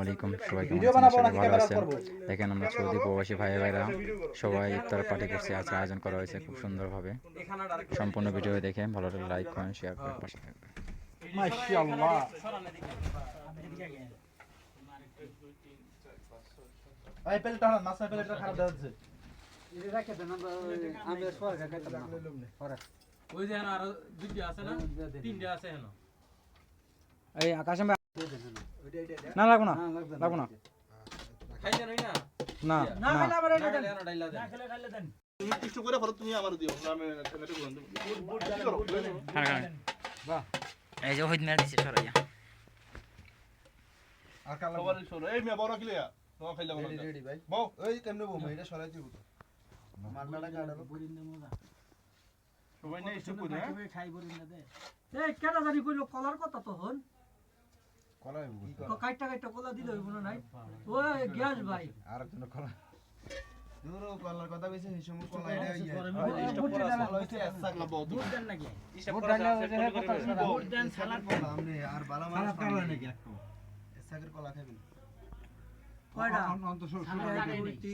আলাইকুম সবাই কেমন আছেন? সবাই ভালো আছেন। দেখেন আমরা সৌদি প্রবাসী ভাইরা সবাই ইফতার পার্টি করছি। আজকে আয়োজন করা হয়েছে খুব সুন্দরভাবে। সম্পূর্ণ ভিডিও দেখে ভালো লাগলে লাইক করেন, শেয়ার করেন, পাশে থাকবেন। মাশাআল্লাহ। এই প্লেটটা না, মাছ প্লেটটা খারাপ দেখাচ্ছে। এটা রাখে দেন, আমরা সরকার খাইতে না পরে। ওই যে আর দুইটা আছে না, তিনটা আছে হেন। এই আকাশে না লাগবো না, লাগবো না। খাইতে নই না না না খাইলে আবার এটা দেন, ডাইলা দেন, না খাইলে ডাইলা দেন। তুমি কষ্ট করে ফলো, তুমি আমারে দিও, আমি ছেলেটা করে দেব। হ্যাঁ বাহ, এই যে হইদ মেরে দিছে সরাইয়া। আর কালা সবারই সরো। এই মেয়ে বড় কিলিয়া, তোমা খাইলা বড়। রেডি ভাই। বউ, ওই কেমনে বউ, এটা সরাই দিব তো। মারনাটা কাটালো। সবাই নেই স্টপ করে, হ্যাঁ? খাই বলিন না দে। এই কেডা জানি কইলো কলার কথা তখন। কলাই বউ। তো কাইটা কলা দিলে হইব না নাই। ওই গ্যাস ভাই। আরেকজন কলা। দূর কলার কথা কইছে, এই সময় কলা এটা ইয়ে। ভোট দেন ভালো হইছে, একসাকলা বউ। ভোট দেন নাকি? ভোট ডাইলা ওই যে কথা শুনো। ভোট দেন সালাদ কলা আমনে আর বালা মাছ কালা নাকি একটু। একসাকের কলা খাবেন। কয়টা?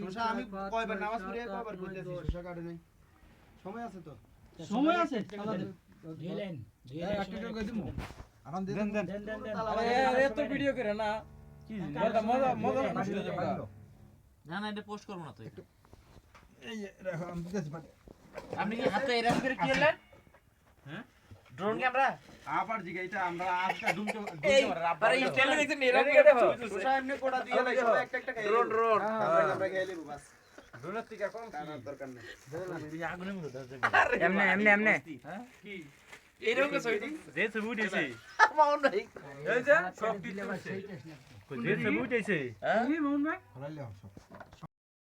শোষা আমি কয়বার নামাজ পড়ে কয়বার কইতেছি, শোষা কাটে নাই। সময় আছে তো। সময় আছে কলা দেন। দিলেন একটু কই দিমু। আরাম দেন দেন। আরে এত ভিডিও করে না কি মজা নষ্ট হয়ে যাবে। না না এটা পোস্ট করব না তো এটা। এই রাখো, আমি দিতেছি পানি। আপনি কি হাতে এরকম করে কি হলেন? হ্যাঁ ড্রোন ক্যামেরা আবার জিগা এটা আমরা আজকে দুমতে আরে স্টাইলে দেখছেন এরকম করে দেখো শোষা এমনি কোটা দিয়ে ভাই সবাই একটা একটা খাই ড্রোন ড্রোন আমরা খাই লিবো বাস। ড্রোনের থেকে কম টানার দরকার নেই। আগুনের মধ্যে দাও এমনে হ্যাঁ কি এরকম করে ছবি যে ছবি উঠেছে মাউন্ট নাই এই যে সব কিছু আছে যে ছবি উঠেছে হ্যাঁ এই মোহন ভাই ফলাইলে সব